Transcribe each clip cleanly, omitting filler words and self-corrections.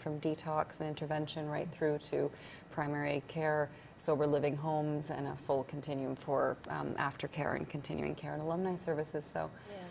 from detox and intervention right through to primary care, sober living homes, and a full continuum for aftercare and continuing care and alumni services. So. Yeah.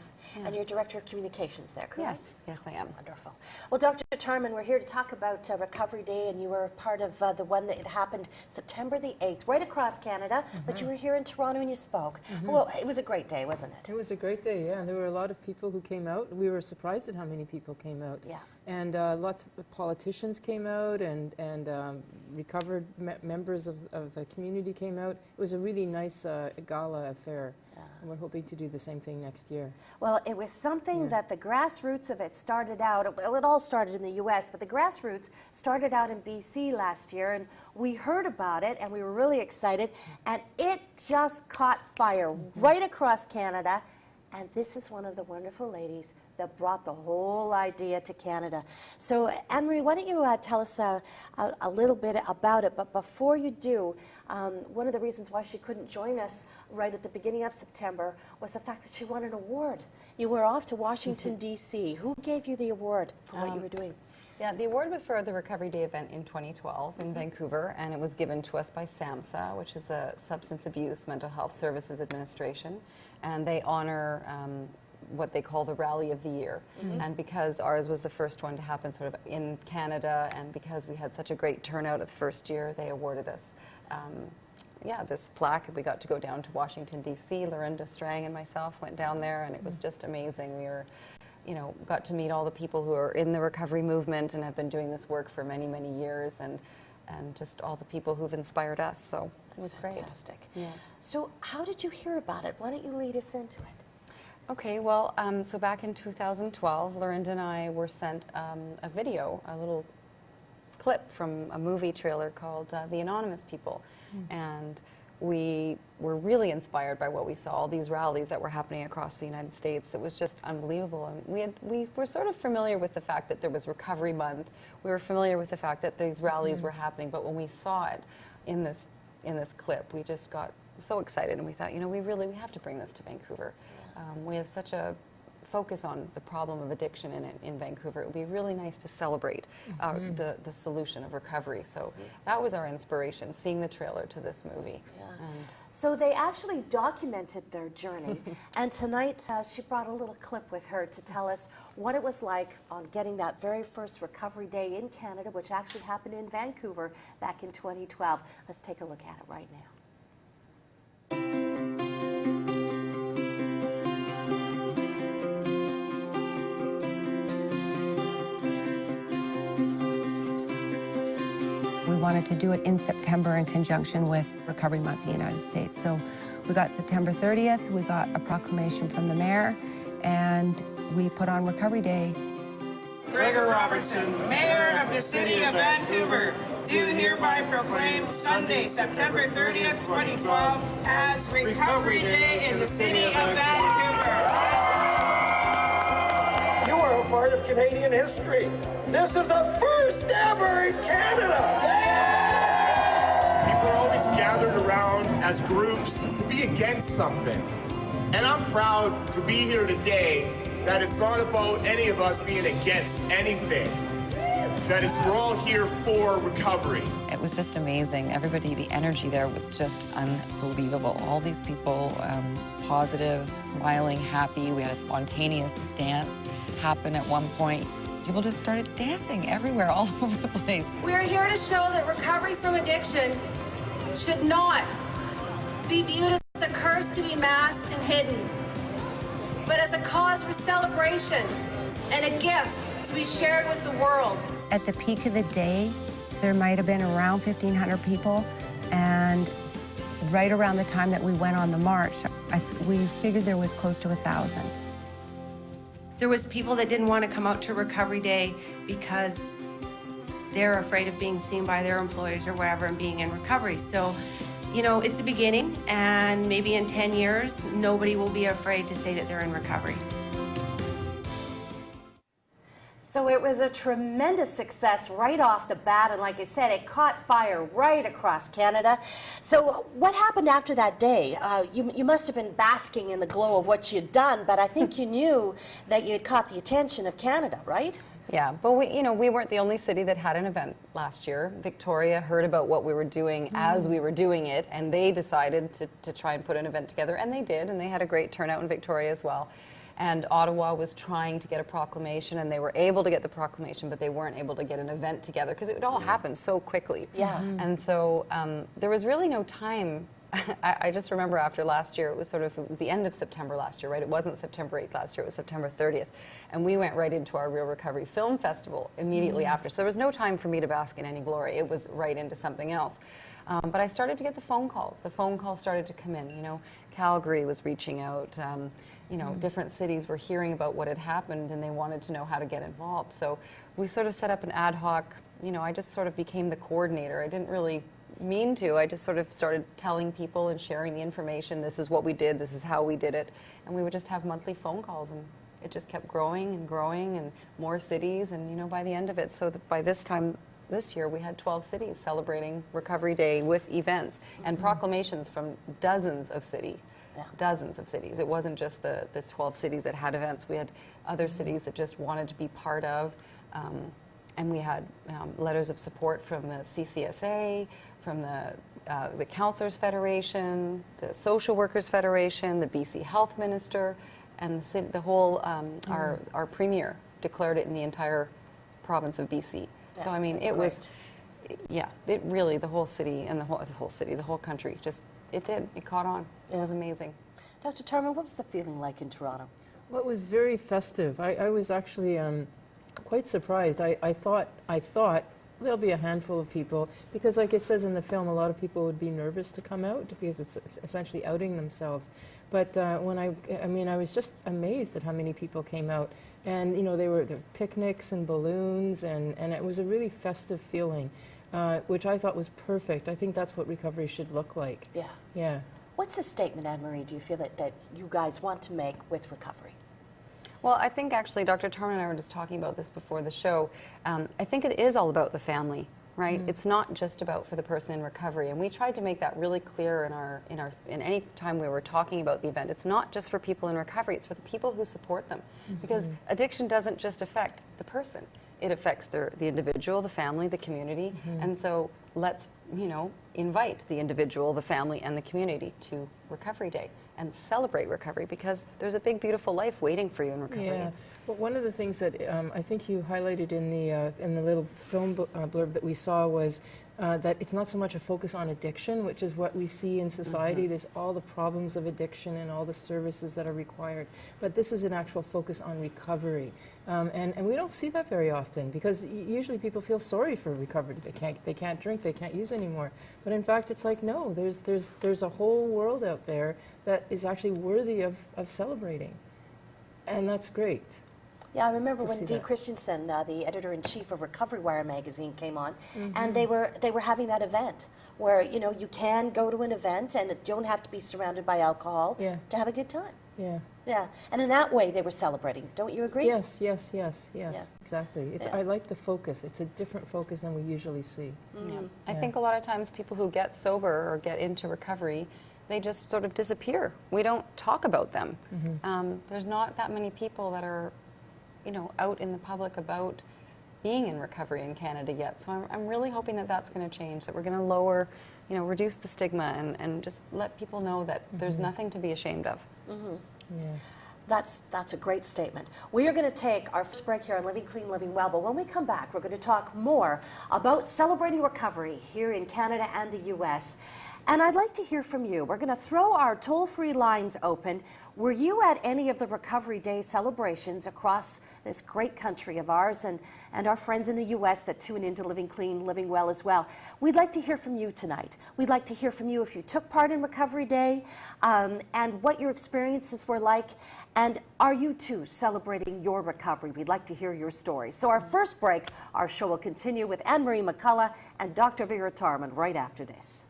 And you're Director of Communications there, correct? Yes, I am. Wonderful. Well, Dr. Tarman, we're here to talk about Recovery Day, and you were part of the one that it happened September the 8th, right across Canada, but you were here in Toronto and you spoke. Well, it was a great day, wasn't it? It was a great day, yeah. There were a lot of people who came out. We were surprised at how many people came out. Yeah. And lots of politicians came out, and recovered members of the community came out. It was a really nice gala affair. And we're hoping to do the same thing next year. Well, it was something that the grassroots of it started out, well, it all started in the U.S., but the grassroots started out in B.C. last year, and we heard about it, and we were really excited, and it just caught fire right across Canada, and this is one of the wonderful ladies that brought the whole idea to Canada. So, Anne-Marie, why don't you tell us a little bit about it, but before you do, one of the reasons why she couldn't join us right at the beginning of September was the fact that she won an award. You were off to Washington, D.C. Who gave you the award for what you were doing? Yeah, the award was for the Recovery Day event in 2012 in Vancouver, and it was given to us by SAMHSA, which is the Substance Abuse Mental Health Services Administration, and they honor what they call the Rally of the Year. And because ours was the first one to happen sort of in Canada, and because we had such a great turnout at the first year, they awarded us this plaque. We got to go down to Washington, D.C. Lorinda Strang and myself went down there, and it was just amazing. We were, got to meet all the people who are in the recovery movement and have been doing this work for many, many years, and just all the people who've inspired us. So it was fantastic. Great. Yeah. So how did you hear about it? Why don't you lead us into it? Okay, well, so back in 2012, Lorinda and I were sent a video, a little clip from a movie trailer called The Anonymous People. And we were really inspired by what we saw, all these rallies that were happening across the United States. It was just unbelievable. And we were sort of familiar with the fact that there was Recovery Month. We were familiar with the fact that these rallies were happening, but when we saw it in this clip, we just got so excited, and we thought, we have to bring this to Vancouver. We have such a focus on the problem of addiction in Vancouver. It would be really nice to celebrate the solution of recovery. So that was our inspiration, seeing the trailer to this movie. So they actually documented their journey, and tonight she brought a little clip with her to tell us what it was like on getting that very first Recovery Day in Canada, which actually happened in Vancouver back in 2012. Let's take a look at it right now. We wanted to do it in September in conjunction with Recovery Month in the United States. So we got September 30th, we got a proclamation from the mayor, and we put on Recovery Day. Gregor Robertson, Mayor of the City of Vancouver, do hereby proclaim Sunday, September 30th, 2012 as Recovery Day in the City of Vancouver. You are a part of Canadian history. This is a first ever in Canada. People are always gathered around as groups to be against something. And I'm proud to be here today that it's not about any of us being against anything. That we're all here for recovery. It was just amazing. Everybody, the energy there was just unbelievable. All these people, positive, smiling, happy. We had a spontaneous dance happen at one point. People just started dancing everywhere, all over the place. We are here to show that recovery from addiction should not be viewed as a curse to be masked and hidden, but as a cause for celebration and a gift to be shared with the world. At the peak of the day, there might have been around 1,500 people, and right around the time that we went on the march, we figured there was close to 1,000. There was people that didn't want to come out to Recovery Day because they're afraid of being seen by their employers or wherever and being in recovery. So, it's a beginning, and maybe in 10 years, nobody will be afraid to say that they're in recovery. So it was a tremendous success right off the bat, and like I said, it caught fire right across Canada. So what happened after that day? You must have been basking in the glow of what you'd done, but I think you knew that you had caught the attention of Canada, right? Yeah, but we weren't the only city that had an event last year. Victoria heard about what we were doing as we were doing it, and they decided to try and put an event together, and they did, and they had a great turnout in Victoria as well. And Ottawa was trying to get a proclamation, and they were able to get the proclamation, but they weren't able to get an event together because it all happened so quickly. Yeah. And so there was really no time. I just remember after last year, it was the end of September last year, right? It wasn't September 8th last year, it was September 30th. And we went right into our Real Recovery Film Festival immediately after. So there was no time for me to bask in any glory. It was right into something else. But I started to get the phone calls. The phone calls started to come in. Calgary was reaching out. Different cities were hearing about what had happened, and they wanted to know how to get involved. So we sort of set up an ad hoc, I just sort of became the coordinator. I didn't really mean to. I just sort of started telling people and sharing the information. This is what we did. This is how we did it. And we would just have monthly phone calls, and it just kept growing and growing, and more cities. And, by the end of it, so that by this time this year, we had 12 cities celebrating Recovery Day with events and proclamations from dozens of cities. Yeah. Dozens of cities. It wasn't just the 12 cities that had events. We had other cities that just wanted to be part of. And we had letters of support from the CCSA, from the Councillors Federation, the Social Workers Federation, the BC Health Minister, and the whole, our Premier declared it in the entire province of BC. Yeah, so, I mean, it was, it really, the whole city and the whole country, it caught on. It was amazing. Dr. Tarman, what was the feeling like in Toronto? Well, it was very festive. I was actually quite surprised. I thought there'll be a handful of people, because like it says in the film, a lot of people would be nervous to come out because it's essentially outing themselves. But when I was just amazed at how many people came out. And, there were picnics and balloons, and it was a really festive feeling, which I thought was perfect. I think that's what recovery should look like. Yeah. Yeah. What's the statement, Anne-Marie, do you feel that you guys want to make with recovery? Well, I think actually Dr. Tarman and I were just talking about this before the show. I think it is all about the family, right? It's not just about for the person in recovery, and we tried to make that really clear in any time we were talking about the event. It's not just for people in recovery; it's for the people who support them, because addiction doesn't just affect the person; it affects the individual, the family, the community, and so let's invite the individual, the family, and the community to Recovery Day and celebrate recovery, because there's a big, beautiful life waiting for you in recovery. Yeah. Well, one of the things that I think you highlighted in the little film blurb that we saw was that it's not so much a focus on addiction, which is what we see in society. There's all the problems of addiction and all the services that are required. But this is an actual focus on recovery. And we don't see that very often, because usually people feel sorry for recovery. They can't drink, they can't use anymore. But in fact, it's like, no, there's a whole world out there that is actually worthy of celebrating. And that's great. Yeah, I remember when Dee Christensen, the editor-in-chief of Recovery Wire magazine, came on, and they were having that event where you can go to an event and you don't have to be surrounded by alcohol to have a good time. Yeah. Yeah, and in that way they were celebrating. Don't you agree? Yes, exactly. I like the focus. It's a different focus than we usually see. I think a lot of times people who get sober or get into recovery, they just sort of disappear. We don't talk about them. There's not that many people that are out in the public about being in recovery in Canada yet. So I'm really hoping that that's going to change, that we're going to lower, reduce the stigma and just let people know that there's nothing to be ashamed of. Yeah. That's a great statement. We are going to take our first break here on Living Clean, Living Well, but when we come back, we're going to talk more about celebrating recovery here in Canada and the U.S. And I'd like to hear from you. We're going to throw our toll-free lines open. Were you at any of the Recovery Day celebrations across this great country of ours and our friends in the U.S. that tune into Living Clean, Living Well as well? We'd like to hear from you tonight. We'd like to hear from you if you took part in Recovery Day and what your experiences were like. And are you too celebrating your recovery? We'd like to hear your stories. So our first break, our show will continue with Anne-Marie McCullough and Dr. Vera Tarman right after this.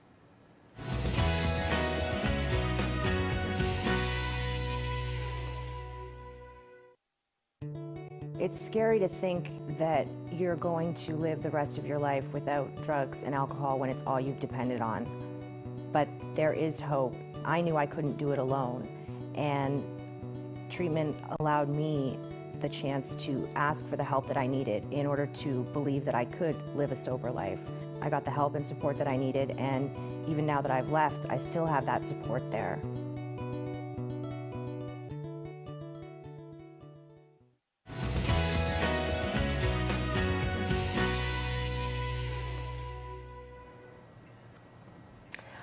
It's scary to think that you're going to live the rest of your life without drugs and alcohol when it's all you've depended on. But there is hope. I knew I couldn't do it alone, and treatment allowed me the chance to ask for the help that I needed in order to believe that I could live a sober life. I got the help and support that I needed, and even now that I've left, I still have that support there.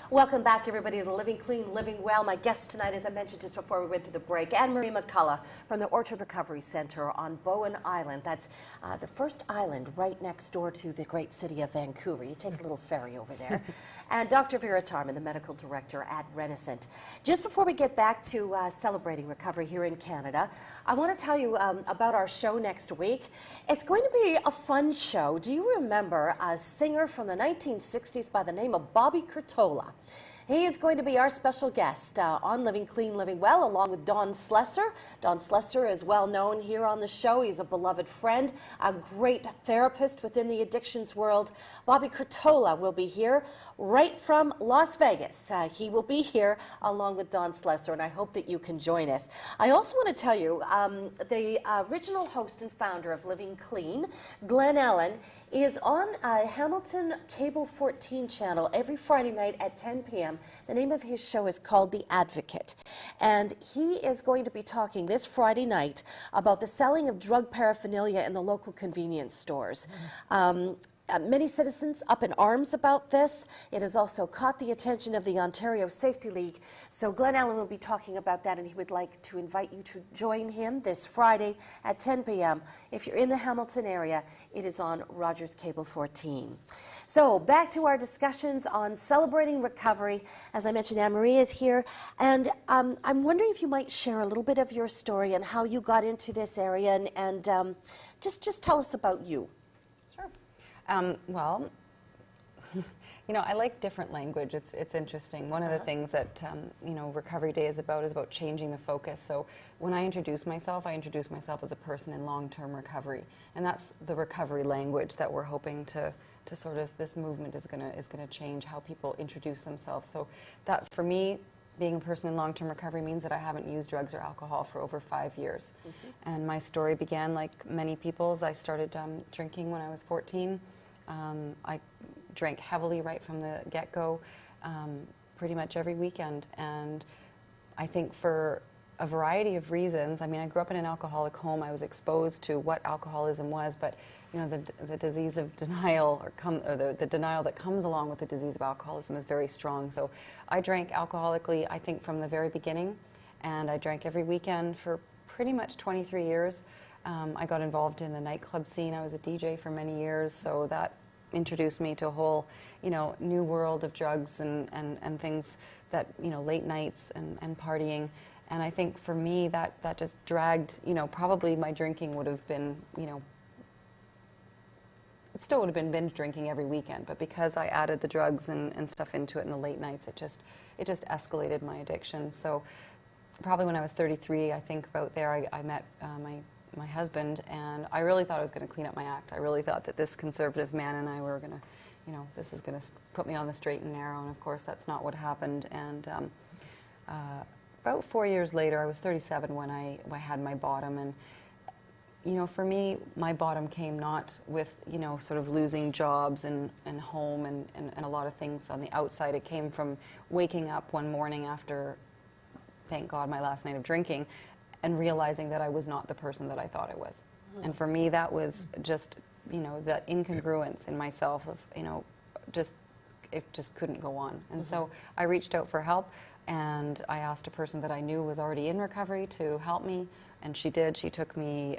Welcome back, everybody, to Living Clean, Living Well. My guest tonight, as I mentioned just before we went to the break, Anne-Marie McCullough from the Orchard Recovery Center on Bowen Island. That's the first island right next door to the great city of Vancouver. You take a little ferry over there. And Dr. Vera Tarman, the medical director at Renascent. Just before we get back to celebrating recovery here in Canada, I want to tell you about our show next week. It's going to be a fun show. Do you remember a singer from the 1960s by the name of Bobby Curtola? He is going to be our special guest on Living Clean, Living Well, along with Don Slesser. Don Slesser is well known here on the show. He's a beloved friend, a great therapist within the addictions world. Bobby Curtola will be here right from Las Vegas. He will be here along with Don Slesser, and I hope that you can join us. I also want to tell you, the original host and founder of Living Clean, Glenn Allen, is on Hamilton Cable 14 channel every Friday night at 10 p.m. The name of his show is called The Advocate. And he is going to be talking this Friday night about the selling of drug paraphernalia in the local convenience stores. Many citizens up in arms about this. It has also caught the attention of the Ontario Safety League. So Glenn Allen will be talking about that, and he would like to invite you to join him this Friday at 10 p.m. If you're in the Hamilton area, it is on Rogers Cable 14. So back to our discussions on celebrating recovery. As I mentioned, Anne-Marie is here, and I'm wondering if you might share a little bit of your story and how you got into this area, and just tell us about you. Well, you know, I like different language. It's interesting. One of the things that, you know, Recovery Day is about changing the focus. So when I introduce myself as a person in long-term recovery. And that's the recovery language that we're hoping to sort of, this movement is gonna change how people introduce themselves. So that, for me, being a person in long-term recovery means that I haven't used drugs or alcohol for over 5 years. And my story began like many people's. I started drinking when I was 14. I drank heavily right from the get-go, pretty much every weekend. And I think for a variety of reasons, I mean, I grew up in an alcoholic home. I was exposed to what alcoholism was, but you know, the disease of denial, or the denial that comes along with the disease of alcoholism is very strong. So I drank alcoholically, I think, from the very beginning, and I drank every weekend for pretty much 23 years. I got involved in the nightclub scene. I was a DJ for many years, so that introduced me to a whole, you know, new world of drugs and things that, you know, late nights and partying. And I think for me, that just dragged, you know, probably my drinking would have been, you know, it still would have been binge drinking every weekend, but because I added the drugs and stuff into it in the late nights, it just escalated my addiction. So probably when I was 33, I think about there, I met my husband, and I really thought I was going to clean up my act. I really thought that this conservative man and I were going to, you know, this is going to put me on the straight and narrow, and of course that's not what happened. And about 4 years later, I was 37 when I had my bottom, and you know, for me, my bottom came not with, you know, sort of losing jobs and home and a lot of things on the outside. It came from waking up one morning after, thank God, my last night of drinking, and realizing that I was not the person that I thought I was. And for me, that was just, you know, that incongruence in myself of, you know, it just couldn't go on. And so I reached out for help, and I asked a person that I knew was already in recovery to help me, and she did. She took me,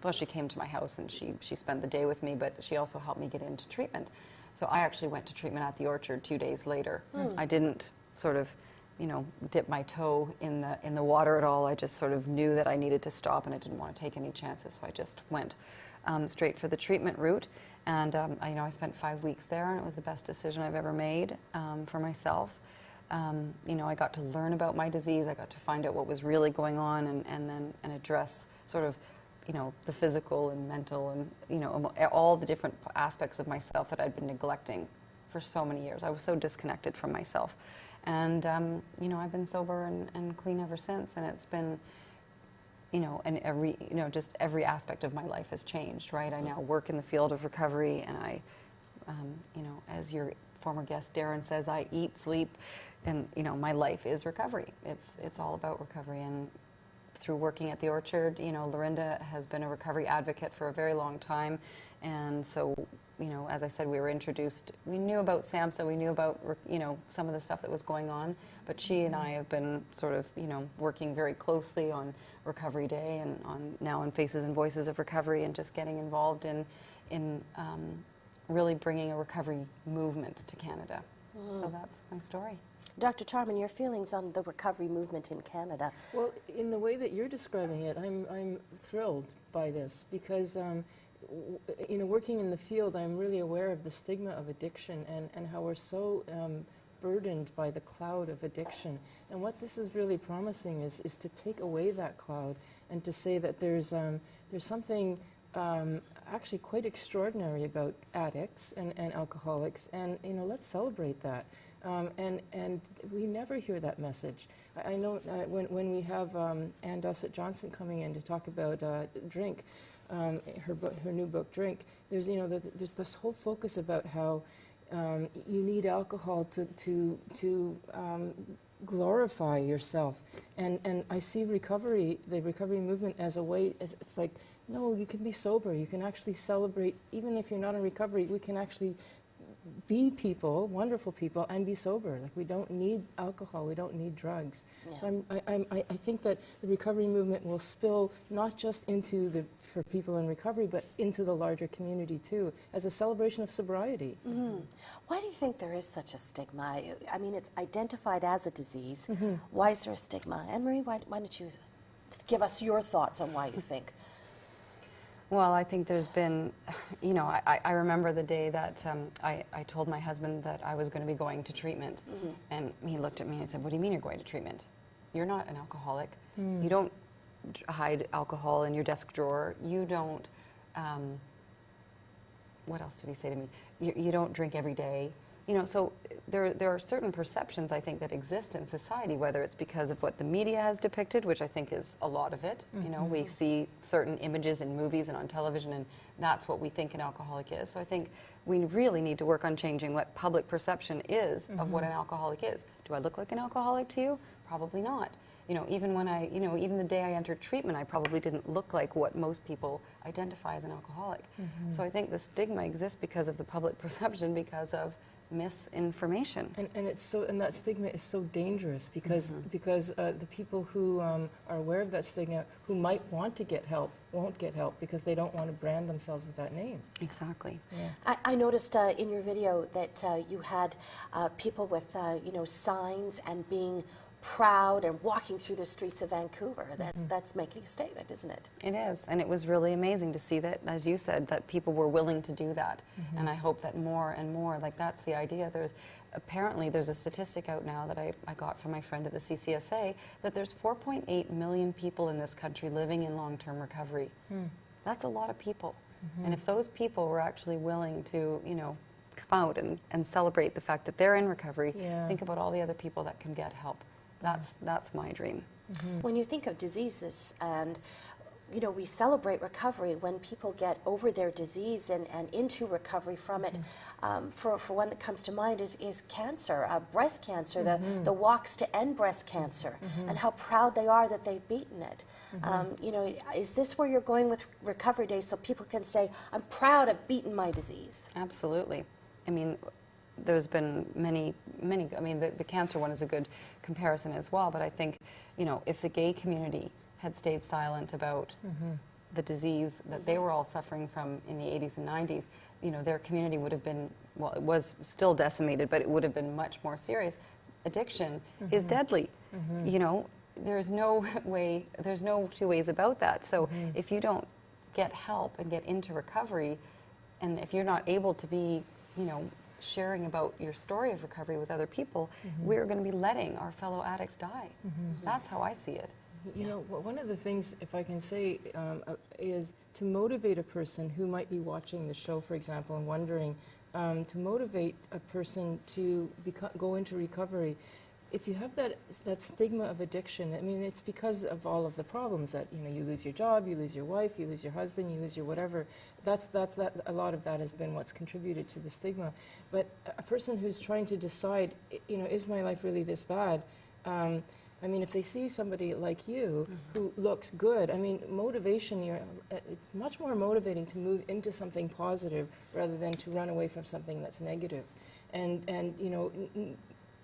well, she came to my house and she spent the day with me, but she also helped me get into treatment. So I actually went to treatment at the Orchard 2 days later. I didn't sort of, you know, dip my toe in the water at all. I just sort of knew that I needed to stop, and I didn't want to take any chances, so I just went straight for the treatment route. And you know, I spent 5 weeks there, and it was the best decision I've ever made for myself. You know, I got to learn about my disease. I got to find out what was really going on, and address sort of, you know, the physical and mental and, you know, all the different aspects of myself that I'd been neglecting for so many years. I was so disconnected from myself. And, you know, I've been sober and clean ever since, and it's been you know, and just every aspect of my life has changed, right? I now work in the field of recovery, and I, you know, as your former guest Darren says, I eat, sleep, and, you know, my life is recovery. It's all about recovery. And through working at the Orchard, you know, Lorinda has been a recovery advocate for a very long time. And so, you know, as I said, we were introduced, we knew about SAMHSA, we knew about, you know, some of the stuff that was going on, but she and I have been sort of, you know, working very closely on Recovery Day and now on Faces and Voices of Recovery, and just getting involved in really bringing a recovery movement to Canada. So that's my story. Dr. Tarman, your feelings on the recovery movement in Canada? Well, in the way that you're describing it, I'm thrilled by this because, you know, working in the field, I'm really aware of the stigma of addiction and how we're so burdened by the cloud of addiction. And what this is really promising is to take away that cloud and to say that there's something actually quite extraordinary about addicts and alcoholics, and, you know, let's celebrate that. And we never hear that message. I know when we have Ann Dossett-Johnson coming in to talk about Drink, her new book, Drink, there's, you know, there's this whole focus about how you need alcohol to glorify yourself. And I see the recovery movement as a way, it's like, no, you can be sober. You can actually celebrate, even if you're not in recovery, we can actually be people, wonderful people, and be sober. Like, we don't need alcohol, we don't need drugs. Yeah. So I think that the recovery movement will spill not just into for people in recovery, but into the larger community too, as a celebration of sobriety. Mm-hmm. Why do you think there is such a stigma? I mean, it's identified as a disease. Mm-hmm. Why is there a stigma? Anne-Marie, why don't you give us your thoughts on why you think? Well, I think there's been, you know, I remember the day that I told my husband that I was going to be going to treatment. Mm-hmm. And he looked at me and said, "What do you mean you're going to treatment? You're not an alcoholic. You don't hide alcohol in your desk drawer. You don't," what else did he say to me? You don't drink every day. You know, so there are certain perceptions, I think, that exist in society, whether it's because of what the media has depicted, which I think is a lot of it. Mm-hmm. You know, we see certain images in movies and on television, and that's what we think an alcoholic is. So I think we really need to work on changing what public perception is of what an alcoholic is. Do I look like an alcoholic to you? Probably not. You know, even when even the day I entered treatment, I probably didn't look like what most people identify as an alcoholic. Mm-hmm. So I think the stigma exists because of the public perception, because of misinformation. And it's so, and that stigma is so dangerous because the people who are aware of that stigma, who might want to get help, won't get help because they don't want to brand themselves with that name. Exactly. Yeah. I noticed in your video that you had people with you know, signs and being proud and walking through the streets of Vancouver. That's making a statement, isn't it? It is, and it was really amazing to see that, as you said, that people were willing to do that. And I hope that more and more, like, that's the idea. Apparently there's a statistic out now that I got from my friend at the CCSA that there's 4.8 million people in this country living in long-term recovery. That's a lot of people. And if those people were actually willing to, you know, come out and celebrate the fact that they're in recovery, think about all the other people that can get help. That's my dream. When you think of diseases, and you know, we celebrate recovery when people get over their disease and into recovery from it. For one that comes to mind is cancer, breast cancer, the walks to end breast cancer, and how proud they are that they've beaten it. You know, is this where you're going with Recovery Day, so people can say, I'm proud I've beaten my disease? Absolutely. I mean, there's been many, I mean, the cancer one is a good comparison as well, but I think, you know, if the gay community had stayed silent about the disease that they were all suffering from in the 80s and 90s, you know, their community would have been, well, it was still decimated, but it would have been much more serious. Addiction is deadly. You know, there's no two ways about that. So if you don't get help and get into recovery, and if you're not able to be, you know, sharing about your story of recovery with other people, we're going to be letting our fellow addicts die. That's how I see it. You know, one of the things, if I can say, is to motivate a person who might be watching the show, for example, and wondering, to motivate a person to go into recovery, if you have that stigma of addiction, I mean, it's because of all of the problems that, you know, you lose your job, you lose your wife, you lose your husband, you lose your whatever. A lot of that has been what's contributed to the stigma. But a person who's trying to decide, you know, is my life really this bad? I mean, if they see somebody like you who looks good, I mean, motivation, it's much more motivating to move into something positive rather than to run away from something that's negative. And you know,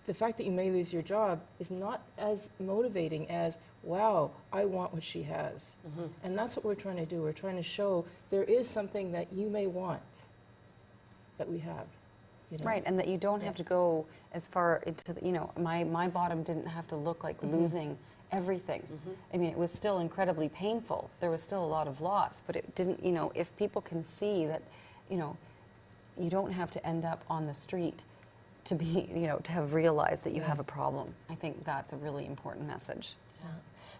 the fact that you may lose your job is not as motivating as, wow, I want what she has. And that's what we're trying to do. We're trying to show there is something that you may want that we have. You know? Right, and that you don't have to go as far into the, you know, my bottom didn't have to look like losing everything. I mean, it was still incredibly painful. There was still a lot of loss, but it didn't, you know, if people can see that, you know, you don't have to end up on the street to be, you know, to have realized that you have a problem. I think that's a really important message.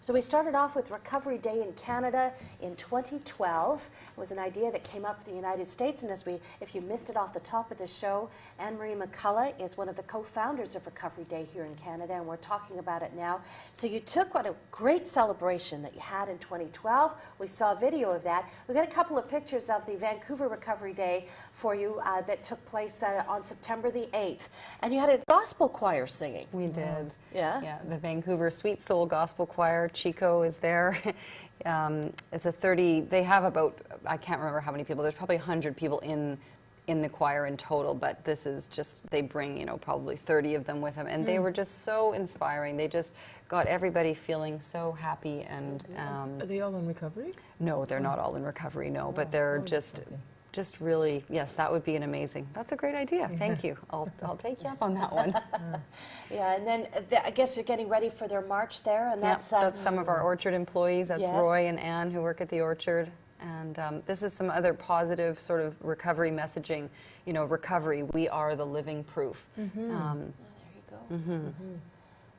So we started off with Recovery Day in Canada in 2012. It was an idea that came up for the United States, and if you missed it off the top of the show, Anne-Marie McCullough is one of the co-founders of Recovery Day here in Canada, and we're talking about it now. So you took what a great celebration that you had in 2012. We saw a video of that. We got a couple of pictures of the Vancouver Recovery Day for you that took place on September the 8th. And you had a gospel choir singing. We did. Yeah? Yeah, the Vancouver Sweet Soul Gospel Choir. Chico is there. It's a 30, they have about, I can't remember how many people, there's probably 100 people in the choir in total, but this is just, they bring, you know, probably 30 of them with them, and they were just so inspiring. They just got everybody feeling so happy, and Are they all in recovery? no, they're not all in recovery, no, but they're just really, yes, that would be an amazing, that's a great idea. Thank you. I'll take you up on that one. Yeah, and then I guess you're getting ready for their march there, and that's some of our Orchard employees. That's Yes. Roy and Anne who work at the Orchard. And this is some other positive sort of recovery messaging. You know, recovery, we are the living proof. there you go.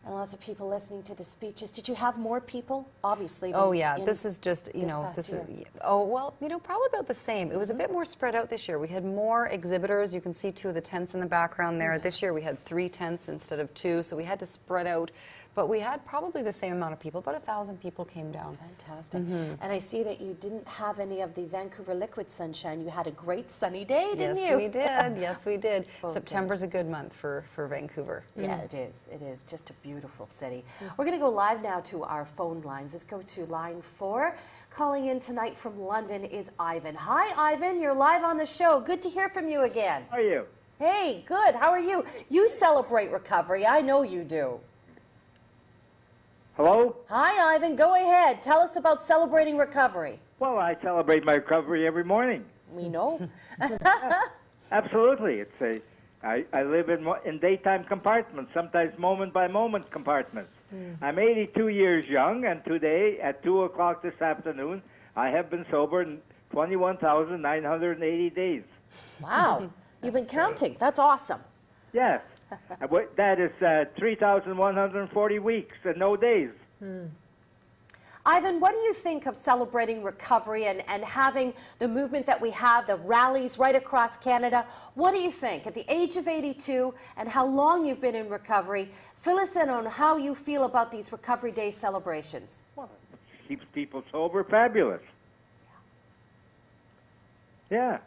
And lots of people listening to the speeches. Did you have more people? Obviously. Oh yeah, this is just, you this know, past this year? is, oh well, you know, probably about the same. It was a bit more spread out this year. We had more exhibitors. You can see 2 of the tents in the background there. This year we had 3 tents instead of 2, so we had to spread out. But we had probably the same amount of people, about 1,000 people came down. Fantastic. And I see that you didn't have any of the Vancouver liquid sunshine. You had a great sunny day, didn't you? Yes, we did. Yes, we did. Both September's a good month for Vancouver. Yeah, it is. It is just a beautiful city. We're going to go live now to our phone lines. Let's go to line 4. Calling in tonight from London is Ivan. Hi, Ivan. You're live on the show. Good to hear from you again. How are you? Hey, good. How are you? You celebrate recovery. I know you do. Hello? Hi, Ivan. Go ahead. Tell us about celebrating recovery. Well, I celebrate my recovery every morning. We know. Absolutely. I live in daytime compartments, sometimes moment-by-moment compartments. I'm 82 years young, and today at 2 o'clock this afternoon, I have been sober 21,980 days. Wow. You've been counting. That's awesome. Yes. That is 3,140 weeks and no days. Ivan, what do you think of celebrating recovery and having the movement that we have, the rallies right across Canada? What do you think at the age of 82 and how long you've been in recovery? Fill us in on how you feel about these Recovery Day celebrations. Well, it keeps people sober, fabulous. Yeah.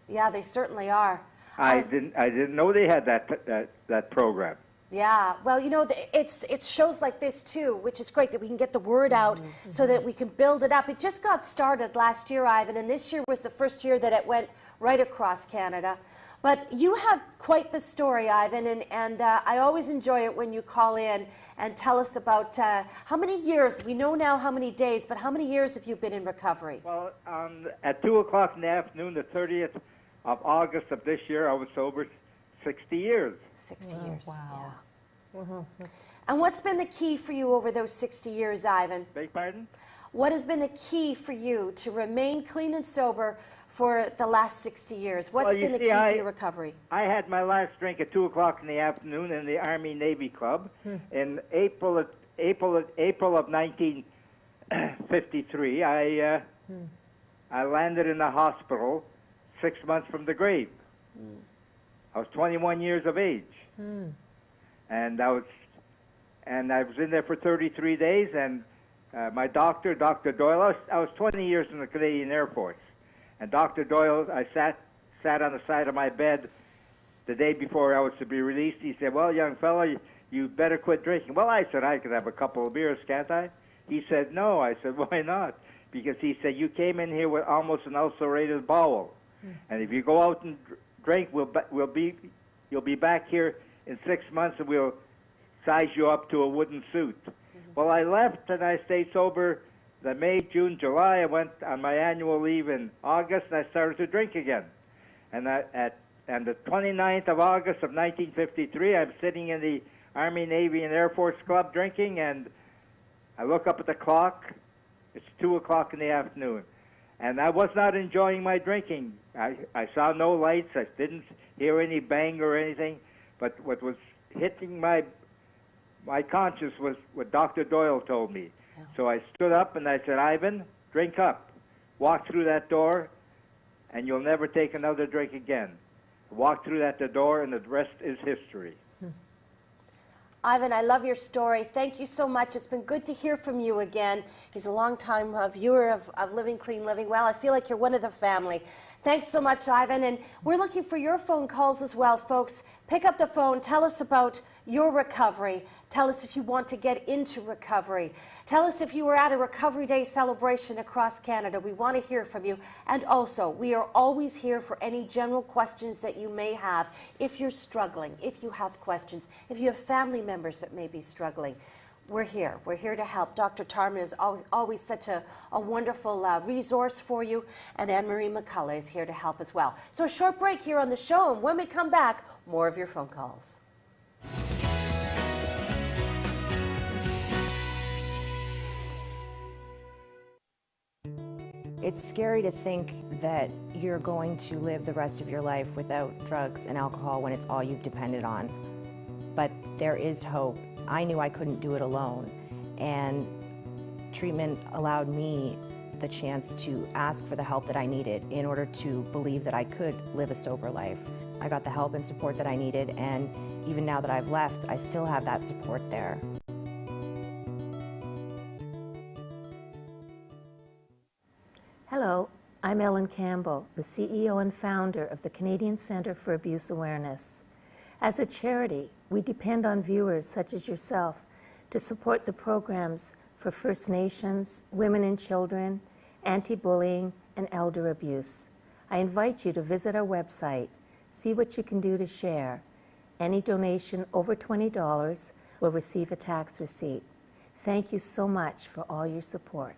Yeah, they certainly are. I didn't know they had that program. Yeah, well, you know, it's shows like this too, which is great that we can get the word out so that we can build it up. It just got started last year, Ivan, and this year was the first year that it went right across Canada. But you have quite the story, Ivan, and I always enjoy it when you call in and tell us about how many years, we know now how many days, but how many years have you been in recovery? Well, at 2 o'clock in the afternoon, the 30th of August of this year, I was sober 60 years. 60 years. Wow. Yeah. And what's been the key for you over those 60 years, Ivan? Beg pardon? What has been the key for you to remain clean and sober for the last 60 years? What's been the key for your recovery? I had my last drink at 2 o'clock in the afternoon in the Army-Navy Club in April of 1953. I landed in the hospital 6 months from the grave. I was 21 years of age. And I was and I was in there for 33 days, and my doctor, Dr. Doyle, I was 20 years in the Canadian Air Force, and Dr. Doyle, I sat on the side of my bed the day before I was to be released. He said, well, young fella, you better quit drinking. Well, I said, I could have a couple of beers, can't I? He said, no. I said, why not? Because he said, you came in here with almost an ulcerated bowel, and if you go out and drink, you'll be back here in 6 months, and we'll size you up to a wooden suit. Well, I left, and I stayed sober the May, June, July. I went on my annual leave in August, and I started to drink again. And on the 29th of August of 1953, I'm sitting in the Army, Navy, and Air Force Club drinking, and I look up at the clock. It's 2 o'clock in the afternoon. And I was not enjoying my drinking. I saw no lights. I didn't hear any bang or anything. But what was hitting my conscience was what Dr. Doyle told me. Yeah. So I stood up and I said, Ivan, drink up. Walk through that door, and you'll never take another drink again. Walk through that door, and the rest is history. Ivan, I love your story. Thank you so much. It's been good to hear from you again. He's a long-time viewer of Living Clean, Living Well. I feel like you're one of the family. Thanks so much, Ivan. And we're looking for your phone calls as well, folks. Pick up the phone. Tell us about your recovery. Tell us if you want to get into recovery. Tell us if you were at a Recovery Day celebration across Canada. We want to hear from you. And also, we are always here for any general questions that you may have. If you're struggling, if you have questions, if you have family members that may be struggling, we're here. We're here to help. Dr. Tarman is always such a wonderful resource for you. And Anne-Marie McCullough is here to help as well. So a short break here on the show. And when we come back, more of your phone calls. It's scary to think that you're going to live the rest of your life without drugs and alcohol when it's all you've depended on. But there is hope. I knew I couldn't do it alone, and treatment allowed me the chance to ask for the help that I needed in order to believe that I could live a sober life. I got the help and support that I needed, and even now that I've left, I still have that support there. Hello, I'm Ellen Campbell, the CEO and founder of the Canadian Centre for Abuse Awareness. As a charity, we depend on viewers such as yourself to support the programs for First Nations, women and children, anti-bullying, and elder abuse. I invite you to visit our website, see what you can do to share. Any donation over $20 will receive a tax receipt. Thank you so much for all your support.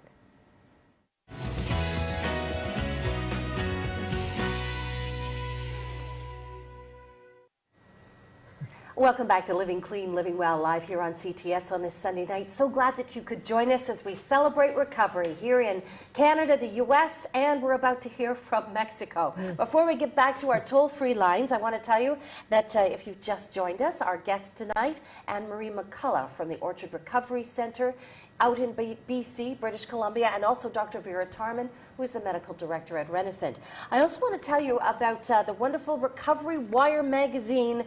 Welcome back to Living Clean, Living Well, live here on CTS on this Sunday night. So glad that you could join us as we celebrate recovery here in Canada, the U.S., and we're about to hear from Mexico. Before we get back to our toll-free lines, I want to tell you that if you've just joined us, our guest tonight, Anne-Marie McCullough from the Orchard Recovery Centre out in BC, British Columbia, and also Dr. Vera Tarman, who is the medical director at Renascent. I also want to tell you about the wonderful Recovery Wire magazine.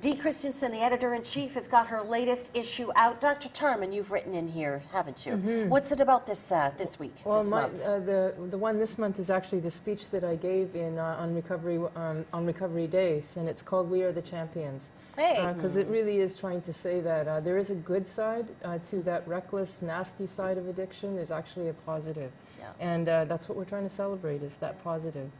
Dee Christensen, the editor-in-chief, has got her latest issue out. Dr. Tarman, you've written in here, haven't you? What's it about this week, well, this month? The one this month is actually the speech that I gave in on Recovery Days, and it's called "We Are the Champions." Hey, because it really is trying to say that there is a good side to that reckless, nasty side of addiction. There's actually a positive, and that's what we're trying to celebrate, is that positive.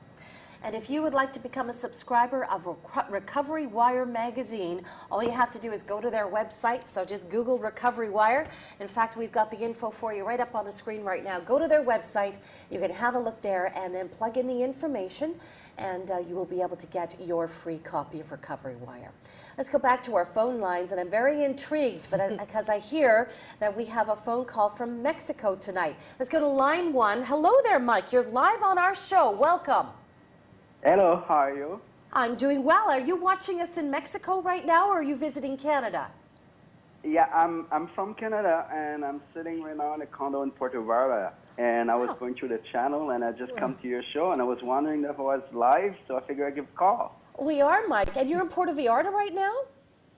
And if you would like to become a subscriber of Recovery Wire magazine, all you have to do is go to their website. So just Google Recovery Wire. In fact, we've got the info for you right up on the screen right now. Go to their website. You can have a look there and then plug in the information, and you will be able to get your free copy of Recovery Wire. Let's go back to our phone lines, and I'm very intrigued because I hear that we have a phone call from Mexico tonight. Let's go to line 1. Hello there, Mike. You're live on our show. Welcome. Hello, how are you? I'm doing well. Are you watching us in Mexico right now, or are you visiting Canada? Yeah, I'm from Canada, and I'm sitting right now in a condo in Puerto Vallarta. And I was going through the channel, and I just come to your show, and I was wondering if it was live, so I figured I'd give a call. We are, Mike. And you're in Puerto Vallarta right now?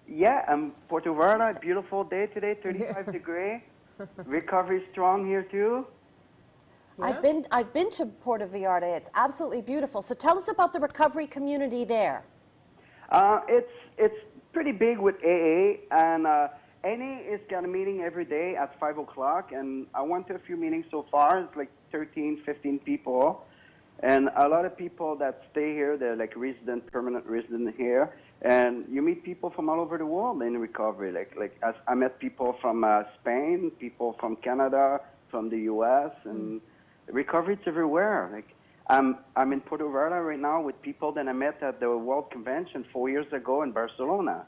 Yeah, Puerto Vallarta, beautiful day today, 35 degree. Recovery strong here too. Yeah. I've been to Puerto Vallarta. It's absolutely beautiful. So tell us about the recovery community there. It's pretty big with AA, and NA is got a meeting every day at 5 o'clock, and I went to a few meetings so far. It's like 13, 15 people, and a lot of people that stay here, they're like permanent resident here, and you meet people from all over the world in recovery. As I met people from Spain, people from Canada, from the U.S., and recovery is everywhere. I'm in Puerto Vallarta right now with people that I met at the World Convention 4 years ago in Barcelona.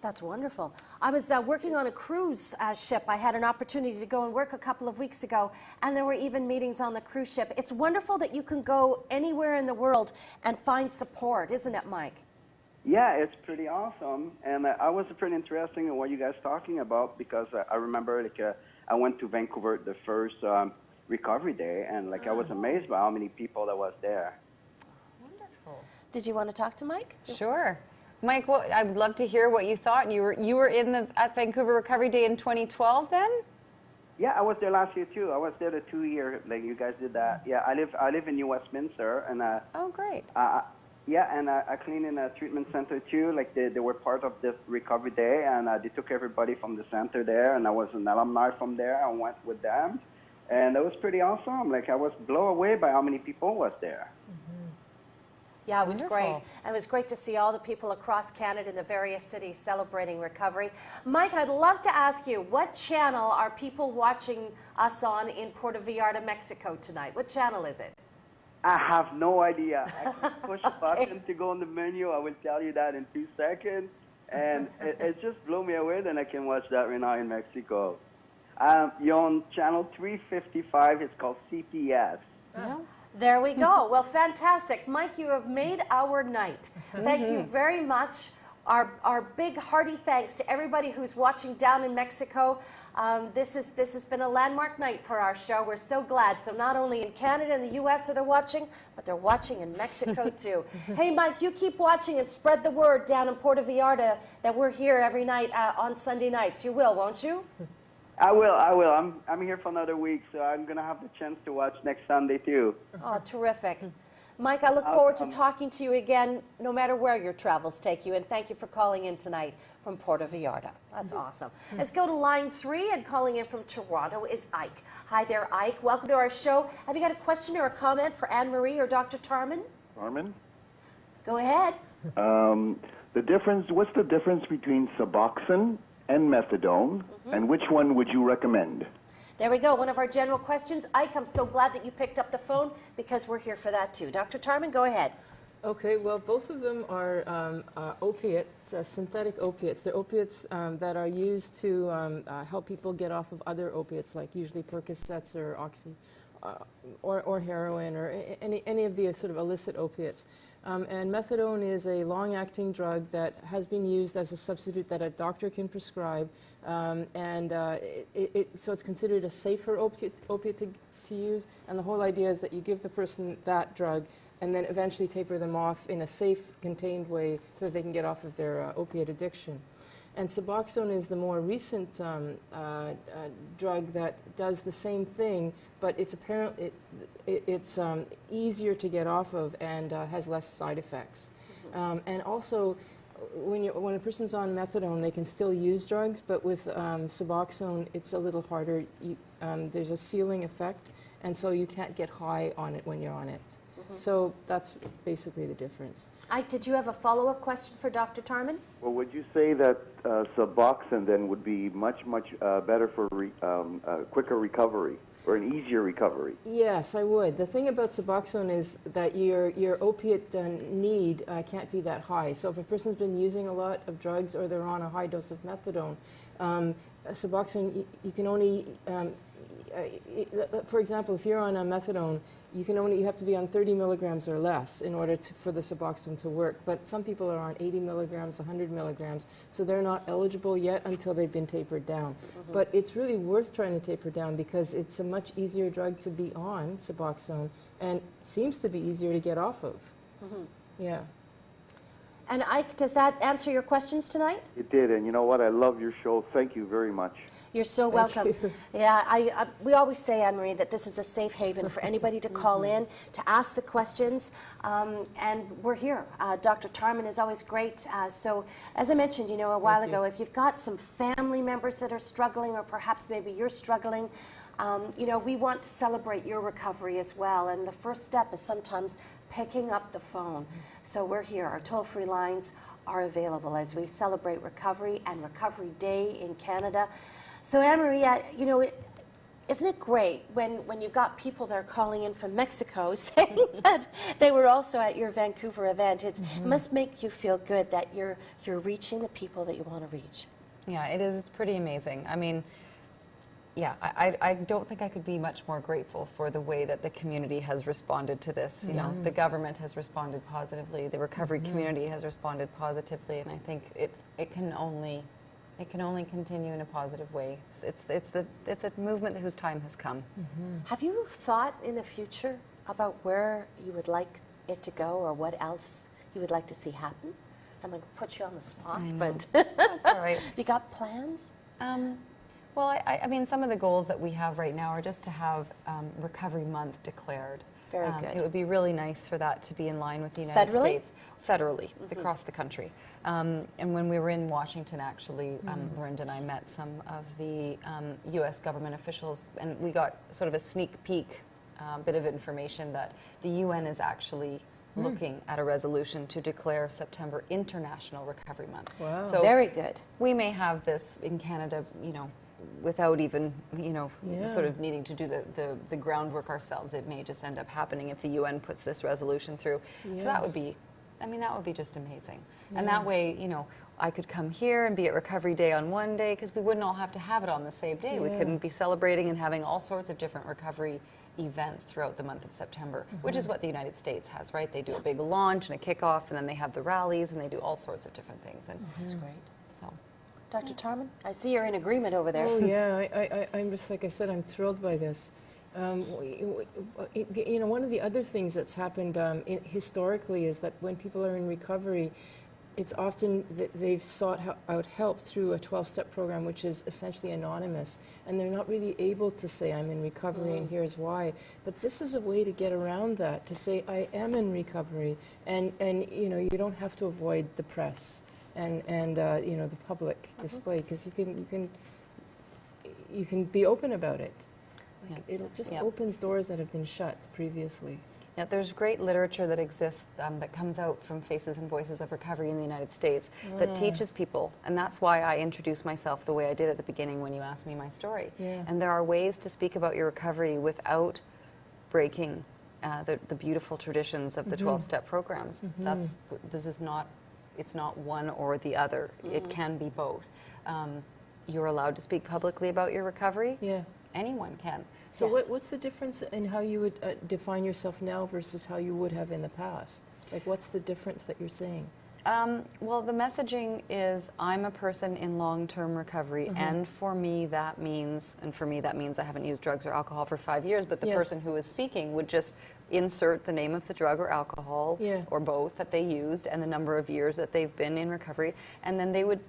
That's wonderful. I was working on a cruise ship. I had an opportunity to go and work a couple of weeks ago, and there were even meetings on the cruise ship. It's wonderful that you can go anywhere in the world and find support, isn't it, Mike? Yeah, it's pretty awesome. And I was pretty interested in what you guys talking about, because I remember I went to Vancouver the first recovery day, and I was amazed by how many people that was there. Wonderful. Did you want to talk to Mike? Sure. Mike, I would love to hear what you thought. You were at Vancouver Recovery Day in 2012 then? Yeah, I was there last year too. I was there the 2 year, like you guys did that. Yeah, I live in New Westminster, and oh, great. Yeah, and I clean in a treatment center too. They were part of this recovery day, and they took everybody from the center there, and I was an alumni from there. I went with them, and it was pretty awesome. I was blown away by how many people was there. Yeah, it was great. And it was great to see all the people across Canada in the various cities celebrating recovery. Mike, I'd love to ask you, what channel are people watching us on in Puerto Vallarta, Mexico tonight? What channel is it? I have no idea. I can push a button to go on the menu. I will tell you that in 2 seconds. And it just blew me away that I can watch that right now in Mexico. You're on channel 355. It's called CPS. Yeah. There we go. Well, fantastic. Mike, you have made our night. Thank you very much. Our big hearty thanks to everybody who's watching down in Mexico. This has been a landmark night for our show. We're so glad. So not only in Canada and the U.S. are they watching, but they're watching in Mexico too. Hey, Mike, you keep watching and spread the word down in Puerto Vallarta that we're here every night on Sunday nights. You will, won't you? I will. I'm here for another week, so I'm going to have the chance to watch next Sunday too. Oh, terrific. Mike, I look forward to talking to you again, no matter where your travels take you, and thank you for calling in tonight from Puerto Vallarta. That's awesome. Let's go to line 3, and calling in from Toronto is Ike. Hi there, Ike. Welcome to our show. Have you got a question or a comment for Anne-Marie or Dr. Tarman? Tarman? Go ahead. What's the difference between Suboxone and methadone, and which one would you recommend? There we go, one of our general questions. Ike, I'm so glad that you picked up the phone, because we're here for that too. Dr. Tarman, go ahead. Okay, well, both of them are opiates, synthetic opiates. They're opiates that are used to help people get off of other opiates, like usually Percocets or Oxy, or heroin, or any of the sort of illicit opiates. And methadone is a long-acting drug that has been used as a substitute that a doctor can prescribe, so it's considered a safer opiate to use. And the whole idea is that you give the person that drug and then eventually taper them off in a safe, contained way so that they can get off of their opiate addiction. And Suboxone is the more recent drug that does the same thing, but it's apparently it's easier to get off of and has less side effects. And also, when a person's on methadone, they can still use drugs, but with Suboxone, it's a little harder. There's a ceiling effect, and so you can't get high on it when you're on it. So that's basically the difference. Ike, did you have a follow-up question for Dr. Tarman? Well, would you say that Suboxone then would be much better for quicker recovery or an easier recovery? Yes, I would. The thing about Suboxone is that your opiate need can't be that high. So if a person's been using a lot of drugs or they're on a high dose of methadone, Suboxone, you can only for example, if you're on a methadone, you have to be on 30 milligrams or less in order for the Suboxone to work. But some people are on 80 milligrams, 100 milligrams, so they're not eligible yet until they've been tapered down. But it's really worth trying to taper down because it's a much easier drug to be on, Suboxone, and seems to be easier to get off of. Yeah. And Ike, does that answer your questions tonight? It did, and you know what? I love your show. Thank you very much. You're so welcome. Yeah, we always say, Anne-Marie, that this is a safe haven for anybody to call in, to ask the questions, and we're here. Dr. Tarman is always great. So, as I mentioned, you know, a while ago, if you've got some family members that are struggling, or perhaps maybe you're struggling, you know, we want to celebrate your recovery as well. And the first step is sometimes picking up the phone. So we're here. Our toll-free lines are available as we celebrate recovery and Recovery Day in Canada. So Anne-Marie, you know, isn't it great when you got people that are calling in from Mexico saying that they were also at your Vancouver event? It must make you feel good that you're reaching the people that you want to reach. Yeah, it is. It's pretty amazing. I mean, yeah, I don't think I could be much more grateful for the way that the community has responded to this. You know, the government has responded positively, the recovery community has responded positively, and I think it can only continue in a positive way. It's a movement whose time has come. Have you thought in the future about where you would like it to go, or what else you would like to see happen? I'm going to put you on the spot, but that's all right. You got plans? Well, I mean, some of the goals that we have right now are just to have Recovery Month declared. Very good. It would be really nice for that to be in line with the United States. Federally, across the country. And when we were in Washington, actually, Lorinda and I met some of the U.S. government officials, and we got sort of a sneak peek bit of information that the UN is actually looking at a resolution to declare September International Recovery Month. Wow. So very good. We may have this in Canada, you know, without even, you know, sort of needing to do the groundwork ourselves. It may just end up happening if the UN puts this resolution through. So that would be, I mean, that would be just amazing. And that way, you know, I could come here and be at Recovery Day on one day, because we wouldn't all have to have it on the same day. We couldn't be celebrating and having all sorts of different recovery events throughout the month of September, which is what the United States has, right? They do a big launch and a kickoff, and then they have the rallies, and they do all sorts of different things. And that's great. So, Dr. Tarman, I see you're in agreement over there. Oh yeah, I'm just, like I said, I'm thrilled by this. You know, one of the other things that's happened historically is that when people are in recovery, it's often that they've sought out help through a 12-step program, which is essentially anonymous, and they're not really able to say, I'm in recovery and here's why. But this is a way to get around that, to say, I am in recovery, and you know, you don't have to avoid the press and you know, the public display, because you can be open about it. Like, it just opens doors that have been shut previously. Yeah, there's great literature that exists that comes out from Faces and Voices of Recovery in the United States that teaches people, and that's why I introduced myself the way I did at the beginning when you asked me my story. And there are ways to speak about your recovery without breaking the beautiful traditions of the 12-step programs. This is not, it's not one or the other. It can be both. You're allowed to speak publicly about your recovery. Anyone can. So what's the difference in how you would define yourself now versus how you would have in the past? Like, what's the difference that you're saying? Well, the messaging is, I'm a person in long-term recovery, and for me that means, I haven't used drugs or alcohol for 5 years, but the person who is speaking would just insert the name of the drug or alcohol, or both, that they used, and the number of years that they've been in recovery, and then they would,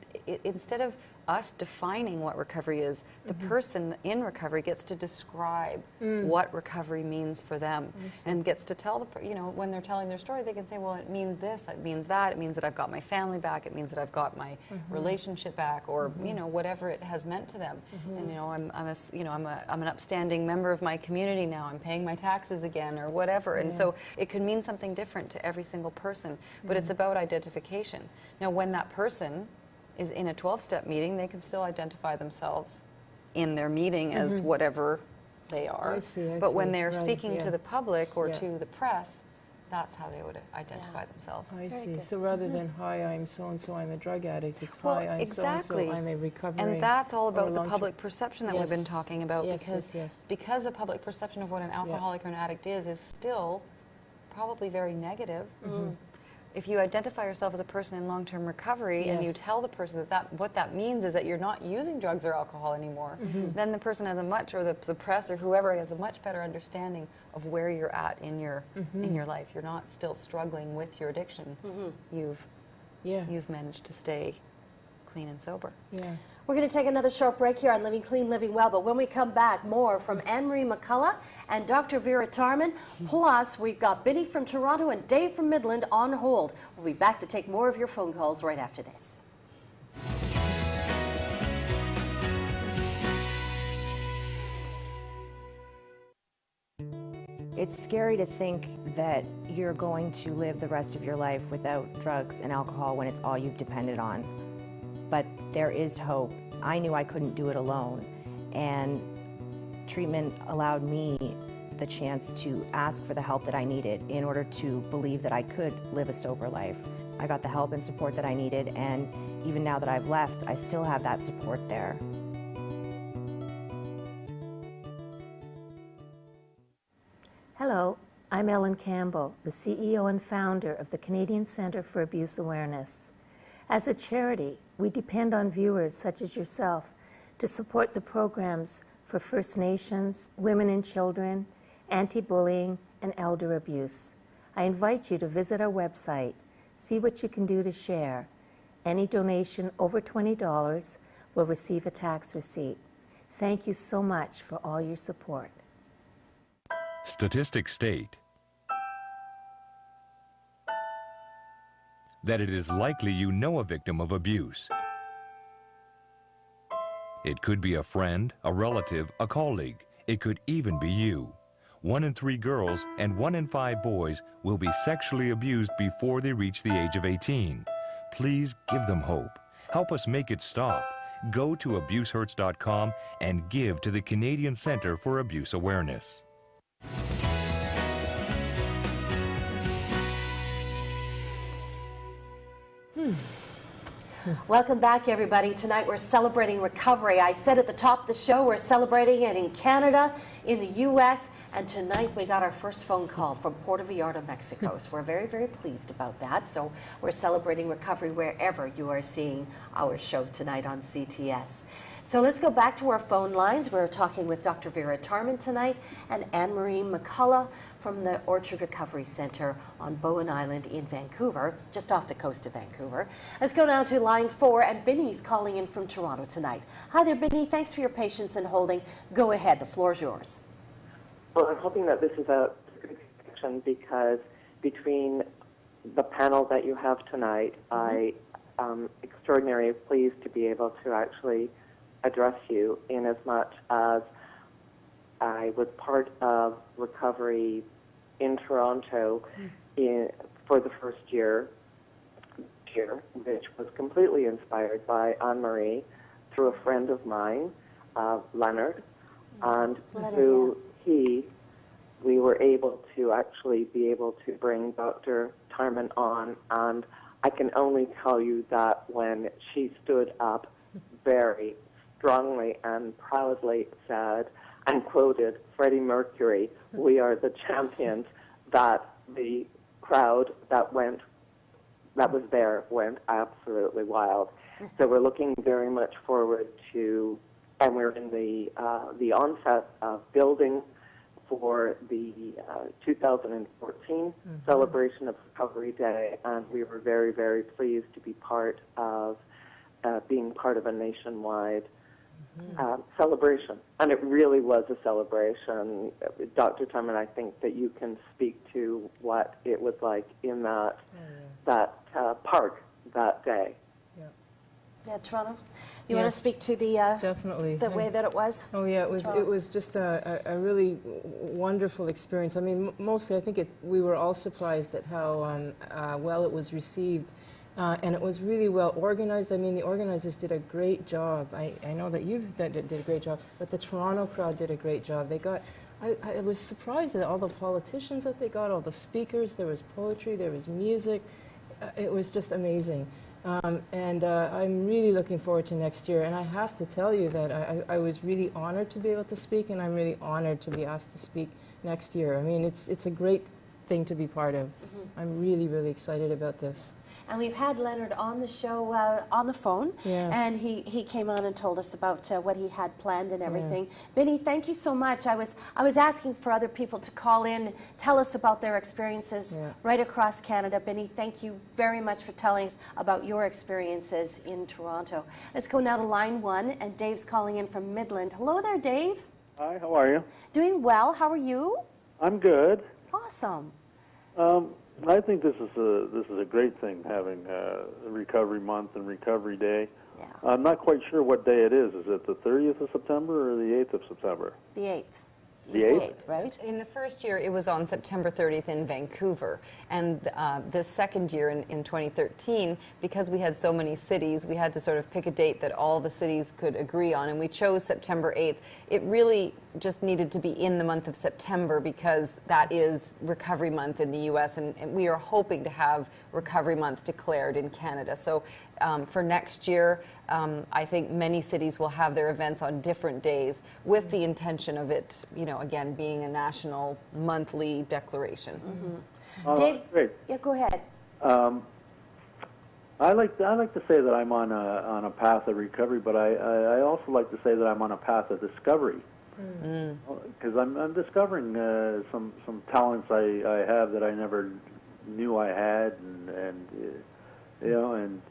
instead of us defining what recovery is, the person in recovery gets to describe what recovery means for them, and gets to tell the, you know, when they're telling their story, they can say, well, it means this, it means that, it means that I've got my family back, it means that I've got my relationship back, or you know, whatever it has meant to them. And you know, I'm an upstanding member of my community now. I'm paying my taxes again, or whatever. And so it could mean something different to every single person. But it's about identification. Now, when that person is in a 12-step meeting, they can still identify themselves in their meeting as whatever they are. But when they're speaking to the public or to the press, that's how they would identify themselves. I see. So rather than, hi, I'm so-and-so, I'm a drug addict, it's, hi, I'm so-and-so, I'm a recovering. And that's all about the public perception that we've been talking about, because the public perception of what an alcoholic or an addict is still probably very negative. If you identify yourself as a person in long-term recovery and you tell the person that what that means is that you're not using drugs or alcohol anymore, then the person has a much, or the press or whoever has a much better understanding of where you're at in your life. You're not still struggling with your addiction. You've you've managed to stay clean and sober. Yeah. We're going to take another short break here on Living Clean, Living Well, but when we come back, more from Anne-Marie McCullough and Dr. Vera Tarman, plus we've got Benny from Toronto and Dave from Midland on hold. We'll be back to take more of your phone calls right after this. It's scary to think that you're going to live the rest of your life without drugs and alcohol when it's all you've depended on. But there is hope. I knew I couldn't do it alone, and treatment allowed me the chance to ask for the help that I needed in order to believe that I could live a sober life. I got the help and support that I needed, and even now that I've left, I still have that support there. Hello, I'm Ellen Campbell, the CEO and founder of the Canadian Centre for Abuse Awareness. As a charity, we depend on viewers such as yourself to support the programs for First Nations, women and children, anti-bullying, and elder abuse. I invite you to visit our website, see what you can do to share. Any donation over $20 will receive a tax receipt. Thank you so much for all your support. Statistics state that it is likely you know a victim of abuse. It could be a friend, a relative, a colleague. It could even be you. 1 in 3 girls and 1 in 5 boys will be sexually abused before they reach the age of 18. Please give them hope. Help us make it stop. Go to abusehurts.com and give to the Canadian Centre for Abuse Awareness. Welcome back, everybody. Tonight we're celebrating recovery. I said at the top of the show we're celebrating it in Canada, in the U.S., and tonight we got our first phone call from Puerto Vallarta, Mexico. So we're very, very pleased about that. So we're celebrating recovery wherever you are seeing our show tonight on CTS. So let's go back to our phone lines. We're talking with Dr. Vera Tarman tonight and Anne-Marie McCullough from the Orchard Recovery Centre on Bowen Island in Vancouver, just off the coast of Vancouver. Let's go down to line 4, and Benny's calling in from Toronto tonight. Hi there, Benny. Thanks for your patience and holding. Go ahead. The floor is yours. Well, I'm hoping that this is a good connection because between the panel that you have tonight, I am extraordinarily pleased to be able to actually address you in as much as I was part of recovery in Toronto for the first year, which was completely inspired by Anne-Marie through a friend of mine, Leonard, and through we were able to actually be able to bring Dr. Tarman on, and I can only tell you that when she stood up very strongly and proudly said and quoted Freddie Mercury, "We are the champions," that the crowd that was there went absolutely wild. So we're looking very much forward to, and we're in the onset of building for the 2014 celebration of Recovery Day, and we were very, very pleased to be part of being part of a nationwide celebration. And it really was a celebration. Dr. Tarman, I think that you can speak to what it was like in that park that day. Yeah, Toronto. You want to speak to the definitely the way that it was? Oh yeah, it was just a really wonderful experience. I mean, mostly I think we were all surprised at how well it was received. And it was really well organized. I mean, the organizers did a great job. I know that you did a great job, but the Toronto crowd did a great job. They got, I was surprised at all the politicians that they got, all the speakers. There was poetry, there was music. It was just amazing. And I'm really looking forward to next year. And I have to tell you that I was really honored to be able to speak, and I'm really honored to be asked to speak next year. I mean, it's a great thing to be part of. I'm really, really excited about this. And we've had Leonard on the show on the phone, and he came on and told us about what he had planned and everything. Benny, thank you so much. I was asking for other people to call in, tell us about their experiences right across Canada. Benny, thank you very much for telling us about your experiences in Toronto. Let's go now to line 1, and Dave's calling in from Midland. Hello there, Dave. Hi, how are you? Doing well. How are you? I'm good. Awesome. I think this is a great thing, having Recovery Month and Recovery Day. Yeah. I'm not quite sure what day it is. Is it the 30th of September or the 8th of September? The 8th. The 8th? Right? In the first year, it was on September 30th in Vancouver. And this second year in 2013, because we had so many cities, we had to sort of pick a date that all the cities could agree on. And we chose September 8th. It really just needed to be in the month of September because that is Recovery Month in the U.S. And we are hoping to have Recovery Month declared in Canada. So for next year, I think many cities will have their events on different days with the intention of it, you know, again, being a national monthly declaration. Dave, great. yeah, go ahead. I like to say that I'm on a path of recovery, but I also like to say that I'm on a path of discovery. Because I'm discovering some talents I have that I never knew I had, and you know, and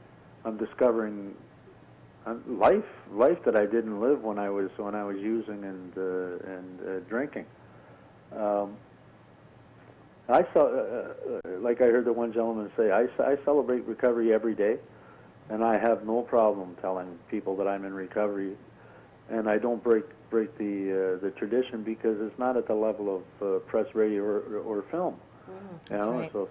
I'm discovering life that I didn't live when I was using and drinking. I saw, like I heard the one gentleman say, I celebrate recovery every day, and I have no problem telling people that I'm in recovery, and I don't break the tradition because it's not at the level of press, radio, or film. You know, right. So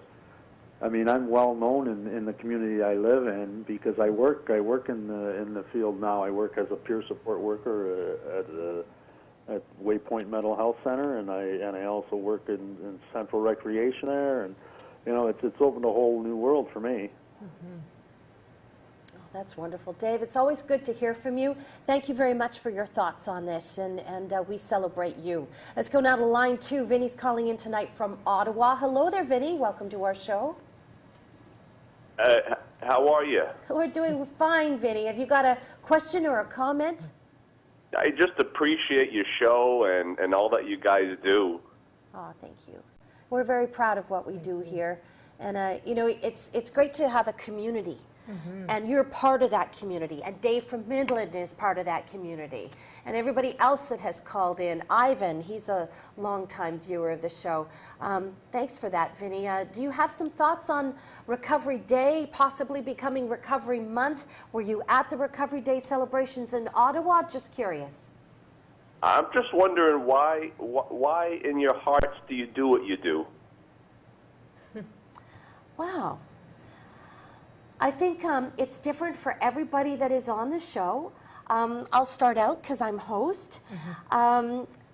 I mean, I'm well known in the community I live in because I work in the field now. I work as a peer support worker at Waypoint Mental Health Center, and I also work in Central Recreation there, and you know, it's opened a whole new world for me. Oh, that's wonderful, Dave. It's always good to hear from you. Thank you very much for your thoughts on this, and we celebrate you. Let's go now to line 2. Vinny's calling in tonight from Ottawa. Hello there, Vinny. Welcome to our show. How are you? We're doing fine, Vinny. Have you got a question or a comment? I just appreciate your show and all that you guys do. Oh, thank you. We're very proud of what we do here. And, you know, it's great to have a community. And you're part of that community. And Dave from Midland is part of that community. And everybody else that has called in. Ivan, he's a longtime viewer of the show. Thanks for that, Vinny. Do you have some thoughts on Recovery Day, possibly becoming Recovery Month? Were you at the Recovery Day celebrations in Ottawa? Just curious. I'm just wondering why in your hearts do you do what you do? Wow. I think it's different for everybody that is on the show. I'll start out because I'm host.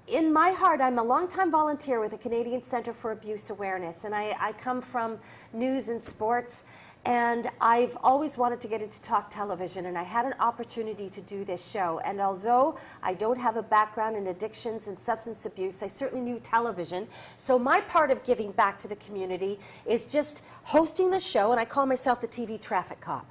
In my heart, I'm a longtime volunteer with the Canadian Centre for Abuse Awareness, and I come from news and sports, and I've always wanted to get into talk television, and I had an opportunity to do this show. And although I don't have a background in addictions and substance abuse, I certainly knew television. So my part of giving back to the community is just hosting the show, and I call myself the TV traffic cop.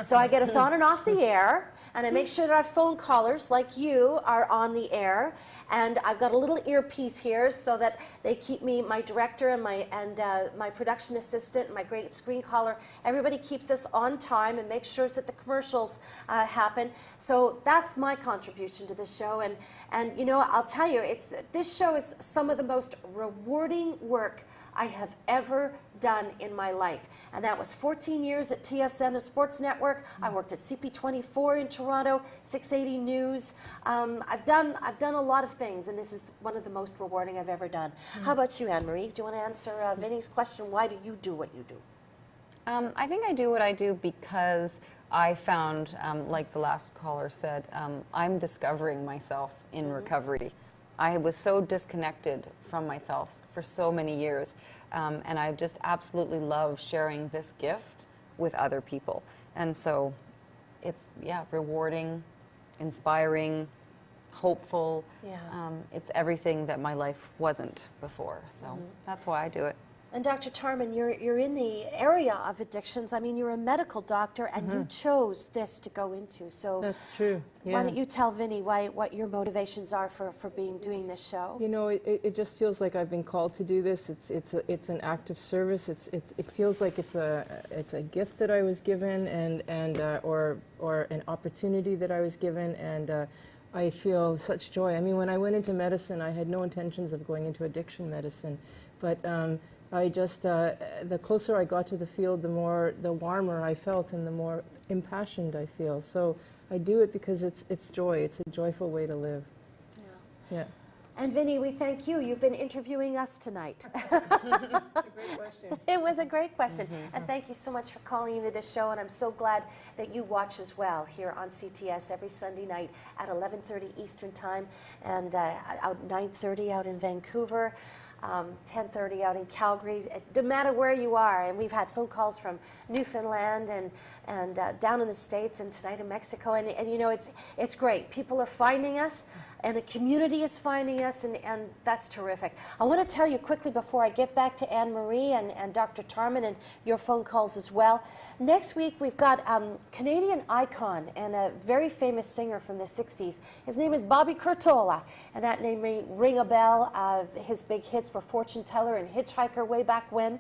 So I get us on and off the air, and I make sure that our phone callers like you are on the air. And I've got a little earpiece here so that they keep me, my director and my production assistant, and my great screen caller, everybody keeps us on time and makes sure that the commercials happen. So that's my contribution to the show. And you know, I'll tell you, this show is some of the most rewarding work I have ever done in my life. And that was 14 years at TSN, the Sports Network. I worked at CP24 in Toronto, 680 News. I've done a lot of things, and this is one of the most rewarding I've ever done. How about you, Anne-Marie? Do you want to answer Vinny's question? Why do you do what you do? I think I do what I do because I found, like the last caller said, I'm discovering myself in recovery. I was so disconnected from myself for so many years, and I just absolutely love sharing this gift with other people. And so it's, yeah, rewarding, inspiring, hopeful. Yeah. It's everything that my life wasn't before. So that's why I do it. And Dr. Tarman, you're in the area of addictions. I mean, you're a medical doctor, and you chose this to go into. So that's true. Yeah. Why don't you tell Vinny what your motivations are for doing this show? You know, it just feels like I've been called to do this. It's an act of service. It feels like it's a gift that I was given, or an opportunity that I was given, and I feel such joy. I mean, when I went into medicine, I had no intentions of going into addiction medicine, but I just, the closer I got to the field, the warmer I felt and the more impassioned I feel. So I do it because it's joy. It's a joyful way to live. Yeah. And Vinny, we thank you. You've been interviewing us tonight. It's a great question. It was a great question. And thank you so much for calling into this show. And I'm so glad that you watch as well here on CTS every Sunday night at 11:30 Eastern Time, and out 9:30 out in Vancouver. 10:30 out in Calgary. It doesn't matter where you are, and we've had phone calls from Newfoundland and down in the States, and tonight in Mexico, and you know, it's great. People are finding us, and the community is finding us, and that's terrific. I want to tell you quickly before I get back to Anne-Marie and Dr. Tarman and your phone calls as well. Next week we've got Canadian icon and a very famous singer from the 60s. His name is Bobby Curtola, and that name may ring a bell. His big hits were Fortune Teller and Hitchhiker way back when.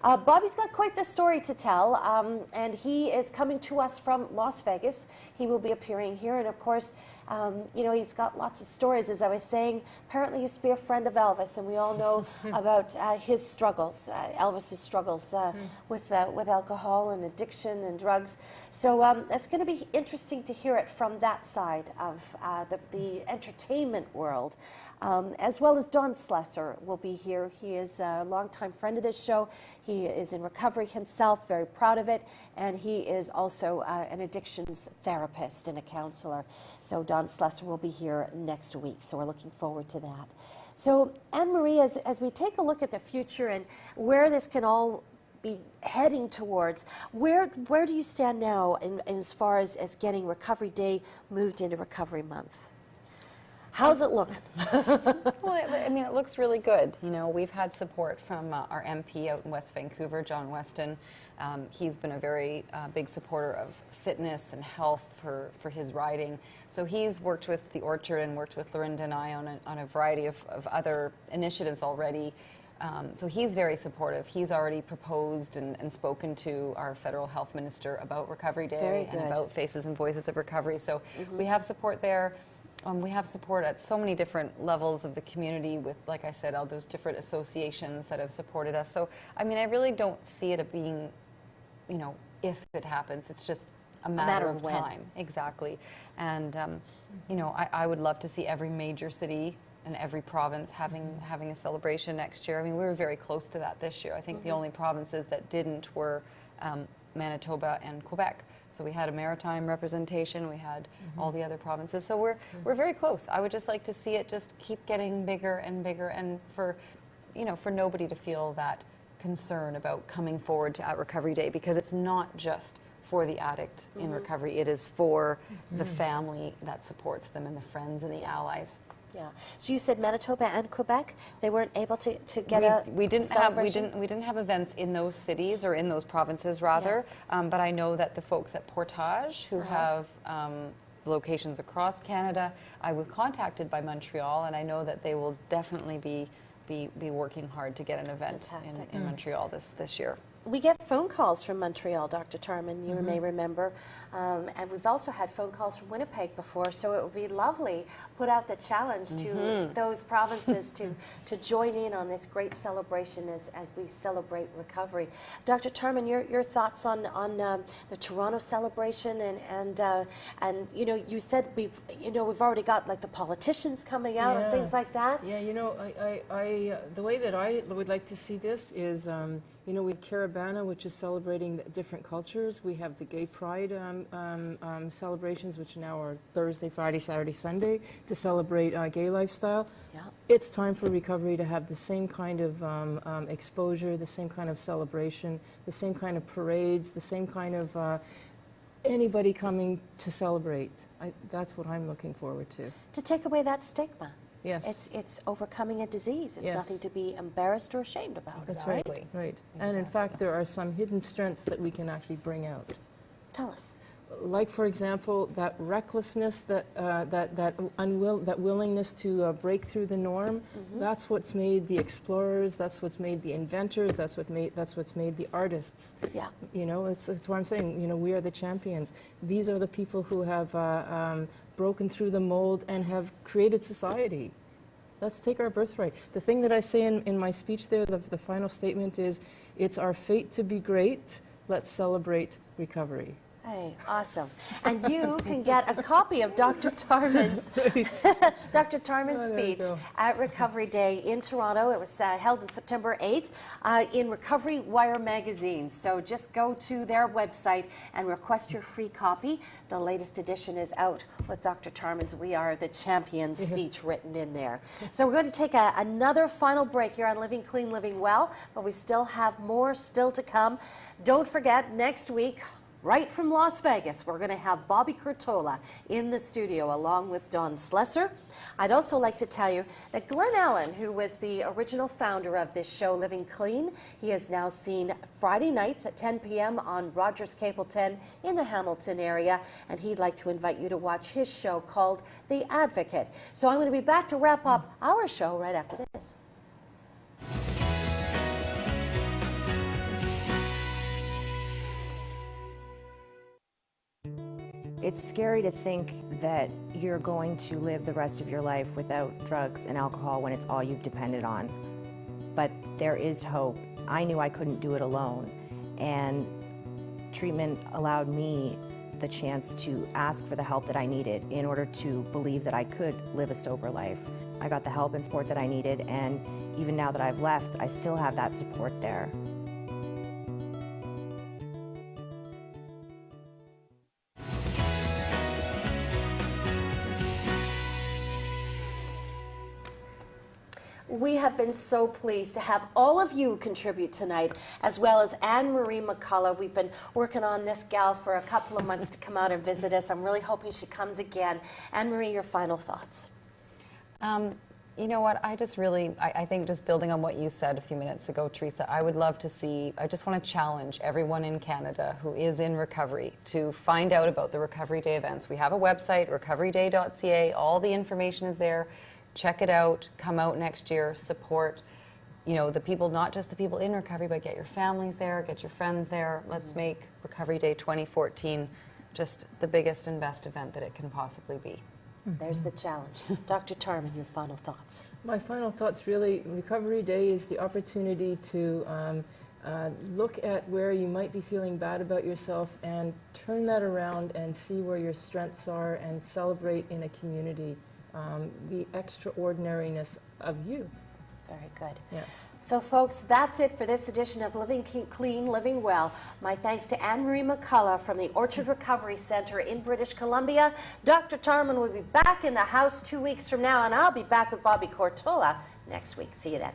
Bobby's got quite the story to tell, and he is coming to us from Las Vegas. He will be appearing here, and of course, you know, he's got lots of stories. As I was saying, apparently he used to be a friend of Elvis, and we all know about his struggles, Elvis's struggles with alcohol and addiction and drugs. So it's going to be interesting to hear it from that side of the entertainment world. As well as Don Slesser will be here. He is a longtime friend of this show. He is in recovery himself, very proud of it, and he is also an addictions therapist and a counselor. So Don Slesser will be here next week, so we're looking forward to that. So Anne-Marie, as we take a look at the future and where this can all be heading towards, where do you stand now as far as getting Recovery Day moved into Recovery Month? How's it looking? Well, I mean, it looks really good. You know, we've had support from our MP out in West Vancouver, John Weston. He's been a very big supporter of fitness and health for his riding. So he's worked with the Orchard and worked with Lorinda and I on a variety of other initiatives already. So he's very supportive. He's already proposed and spoken to our federal health minister about Recovery Day and about Faces and Voices of Recovery. So we have support there. We have support at so many different levels of the community with, like I said, all those different associations that have supported us. So, I mean, I really don't see it being, you know, if it happens. It's just a matter of time. Exactly. And, you know, I would love to see every major city and every province having a celebration next year. I mean, we were very close to that this year. I think the only provinces that didn't were Manitoba and Quebec. So we had a maritime representation, we had all the other provinces. So we're very close. I would just like to see it just keep getting bigger and bigger, and for, you know, for nobody to feel that concern about coming forward at Recovery Day, because it's not just for the addict in recovery, it is for the family that supports them and the friends and the allies. Yeah. So you said Manitoba and Quebec, they weren't able to get we didn't have events in those cities, or in those provinces rather. But I know that the folks at Portage, who have locations across Canada, I was contacted by Montreal, and I know that they will definitely be working hard to get an event in Montreal this year. We get phone calls from Montreal, Dr. Tarman, you may remember, and we've also had phone calls from Winnipeg before, so it would be lovely, put out the challenge to those provinces to join in on this great celebration as we celebrate recovery. Dr. Tarman, your thoughts on the Toronto celebration, and you know, you said we've already got like the politicians coming out and things like that. Yeah, you know, I the way that I would like to see this is, you know, we have Caravana, which is celebrating different cultures. We have the Gay Pride celebrations, which now are Thursday, Friday, Saturday, Sunday, to celebrate gay lifestyle. Yeah. It's time for recovery to have the same kind of exposure, the same kind of celebration, the same kind of parades, the same kind of anybody coming to celebrate. That's what I'm looking forward to. To take away that stigma. Yes. It's overcoming a disease. It's Yes. nothing to be embarrassed or ashamed about. That's right? right. Right. And in fact, there are some hidden strengths that we can actually bring out. Tell us. Like, for example, that recklessness, that willingness to break through the norm. That's what's made the explorers. That's what's made the inventors. That's what's made the artists. Yeah. You know, it's what I'm saying. You know, we are the champions. These are the people who have broken through the mold and have created society. Let's take our birthright. The thing that I say in my speech there, the final statement is, it's our fate to be great. Let's celebrate recovery. Hey, awesome. And you can get a copy of Dr. Tarman's Dr. Tarman's speech at Recovery Day in Toronto. It was held on September 8th in Recovery Wire magazine. So just go to their website and request your free copy. The latest edition is out with Dr. Tarman's We Are the Champions speech written in there. So we're going to take another final break here on Living Clean, Living Well, but we still have more still to come. Don't forget, next week, right from Las Vegas, we're going to have Bobby Curtola in the studio along with Don Slesser. I'd also like to tell you that Glenn Allen, who was the original founder of this show, Living Clean, he is now seen Friday nights at 10 p.m. on Rogers Cable 10 in the Hamilton area, and he'd like to invite you to watch his show called The Advocate. So I'm going to be back to wrap up our show right after this. It's scary to think that you're going to live the rest of your life without drugs and alcohol when it's all you've depended on. But there is hope. I knew I couldn't do it alone, and treatment allowed me the chance to ask for the help that I needed in order to believe that I could live a sober life. I got the help and support that I needed, and even now that I've left, I still have that support there. We have been so pleased to have all of you contribute tonight, as well as Anne-Marie McCullough. We've been working on this gal for a couple of months to come out and visit us. I'm really hoping she comes again. Anne-Marie, your final thoughts. You know what, I think just building on what you said a few minutes ago, Teresa, I would love to see, I just want to challenge everyone in Canada who is in recovery to find out about the Recovery Day events. We have a website, recoveryday.ca, all the information is there. Check it out, come out next year, support, you know, the people, not just the people in recovery, but get your families there, get your friends there. Let's make Recovery Day 2014 just the biggest and best event that it can possibly be. There's the challenge. Dr. Tarman, your final thoughts. My final thoughts really, Recovery Day is the opportunity to look at where you might be feeling bad about yourself and turn that around and see where your strengths are and celebrate in a community the extraordinariness of you. Very good. Yeah. So folks, that's it for this edition of Living Clean, Living Well. My thanks to Anne-Marie McCullough from the Orchard Recovery Center in British Columbia. Dr. Tarman will be back in the house 2 weeks from now, and I'll be back with Bobby Curtola next week. See you then.